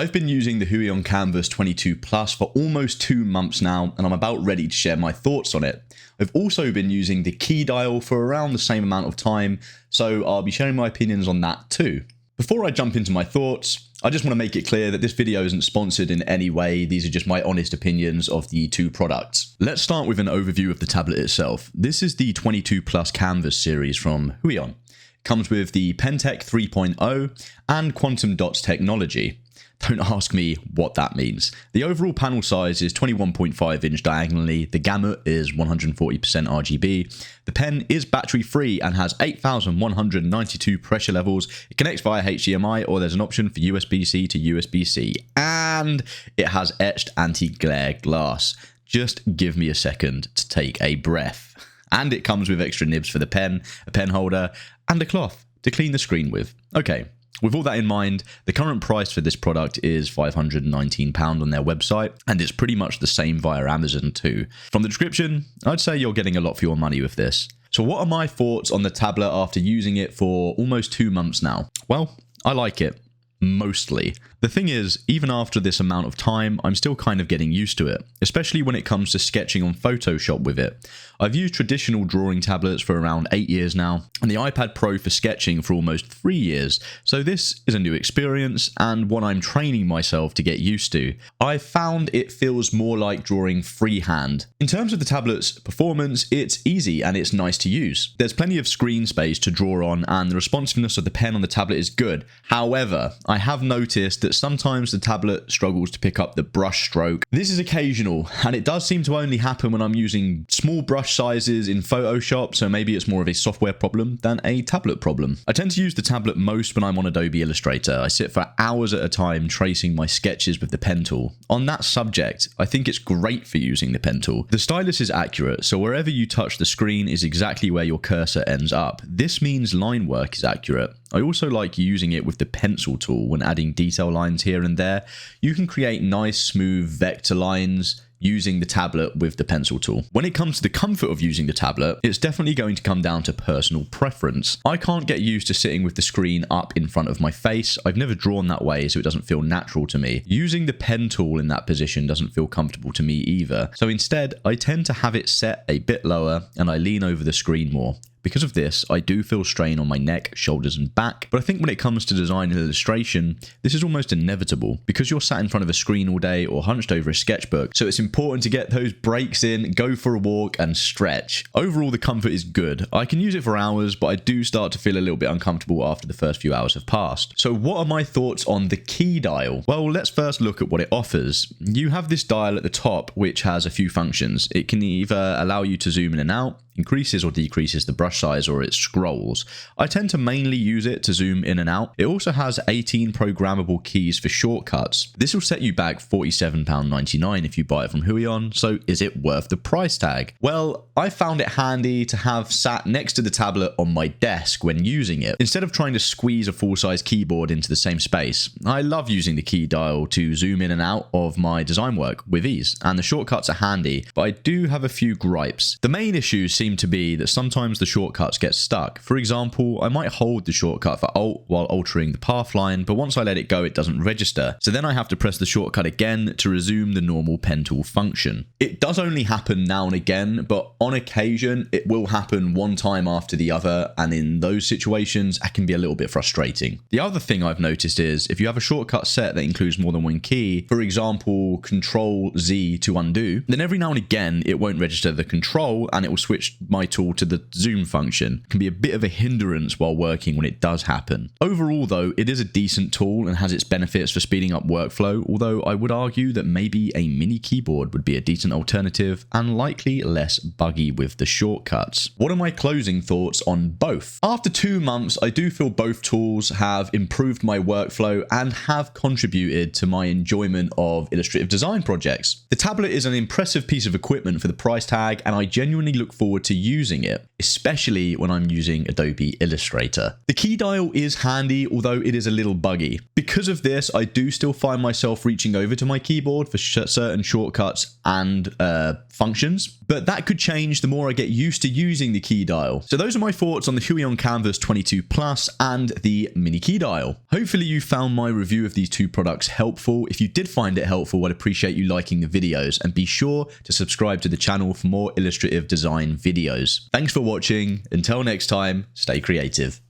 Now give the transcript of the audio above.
I've been using the Huion Kamvas 22 Plus for almost 2 months now, and I'm about ready to share my thoughts on it. I've also been using the Keydial for around the same amount of time, so I'll be sharing my opinions on that too. Before I jump into my thoughts, I just want to make it clear that this video isn't sponsored in any way. These are just my honest opinions of the two products. Let's start with an overview of the tablet itself. This is the 22 Plus Kamvas series from Huion. It comes with the Pentec 3.0 and Quantum Dots technology. Don't ask me what that means. The overall panel size is 21.5 inch diagonally, the gamut is 140% RGB, the pen is battery free and has 8,192 pressure levels, it connects via HDMI or there's an option for USB-C to USB-C, and it has etched anti-glare glass. Just give me a second to take a breath. And it comes with extra nibs for the pen, a pen holder, and a cloth to clean the screen with. Okay. With all that in mind, the current price for this product is £519 on their website, and it's pretty much the same via Amazon too. From the description, I'd say you're getting a lot for your money with this. So what are my thoughts on the tablet after using it for almost 2 months now? Well, I like it. Mostly. The thing is, even after this amount of time, I'm still kind of getting used to it, especially when it comes to sketching on Photoshop with it. I've used traditional drawing tablets for around 8 years now, and the iPad Pro for sketching for almost 3 years, so this is a new experience and one I'm training myself to get used to. I found it feels more like drawing freehand. In terms of the tablet's performance, it's easy and it's nice to use. There's plenty of screen space to draw on and the responsiveness of the pen on the tablet is good. However, I have noticed that sometimes the tablet struggles to pick up the brush stroke. This is occasional, and it does seem to only happen when I'm using small brush sizes in Photoshop, so maybe it's more of a software problem than a tablet problem. I tend to use the tablet most when I'm on Adobe Illustrator. I sit for hours at a time tracing my sketches with the pen tool. On that subject, I think it's great for using the pen tool. The stylus is accurate, so wherever you touch the screen is exactly where your cursor ends up. This means line work is accurate. I also like using it with the pencil tool when adding detail lines here and there. You can create nice smooth vector lines using the tablet with the pencil tool. When it comes to the comfort of using the tablet, it's definitely going to come down to personal preference. I can't get used to sitting with the screen up in front of my face. I've never drawn that way, so it doesn't feel natural to me. Using the pen tool in that position doesn't feel comfortable to me either. So instead, I tend to have it set a bit lower and I lean over the screen more. Because of this, I do feel strain on my neck, shoulders and back, but I think when it comes to design and illustration, this is almost inevitable because you're sat in front of a screen all day or hunched over a sketchbook, so it's important to get those breaks in, go for a walk and stretch. Overall, the comfort is good. I can use it for hours, but I do start to feel a little bit uncomfortable after the first few hours have passed. So what are my thoughts on the Keydial? Well, let's first look at what it offers. You have this dial at the top, which has a few functions. It can either allow you to zoom in and out, increases or decreases the brush size, or it scrolls. I tend to mainly use it to zoom in and out. It also has 18 programmable keys for shortcuts. This will set you back £47.99 if you buy it from Huion, so is it worth the price tag? Well, I found it handy to have sat next to the tablet on my desk when using it, instead of trying to squeeze a full-size keyboard into the same space. I love using the Keydial to zoom in and out of my design work with ease, and the shortcuts are handy, but I do have a few gripes. The main issues seem to be that sometimes the shortcuts get stuck. For example, I might hold the shortcut for Alt while altering the path line, but once I let it go, it doesn't register. So then I have to press the shortcut again to resume the normal pen tool function. It does only happen now and again, but on occasion, it will happen one time after the other, and in those situations, it can be a little bit frustrating. The other thing I've noticed is if you have a shortcut set that includes more than one key, for example, Control Z to undo, then every now and again, it won't register the control and it will switch my tool to the zoom function. It can be a bit of a hindrance while working when it does happen. Overall though, it is a decent tool and has its benefits for speeding up workflow, although I would argue that maybe a mini keyboard would be a decent alternative and likely less buggy with the shortcuts. What are my closing thoughts on both? After 2 months, I do feel both tools have improved my workflow and have contributed to my enjoyment of illustrative design projects. The tablet is an impressive piece of equipment for the price tag, and I genuinely look forward forward to using it, especially when I'm using Adobe Illustrator. The key dial is handy, although it is a little buggy. Because of this, I do still find myself reaching over to my keyboard for certain shortcuts and functions, but that could change the more I get used to using the key dial. So those are my thoughts on the Huion Kamvas 22 Plus and the Mini Keydial. Hopefully you found my review of these two products helpful. If you did find it helpful, I'd appreciate you liking the videos, and be sure to subscribe to the channel for more illustrative design videos. Thanks for watching. Until next time, stay creative.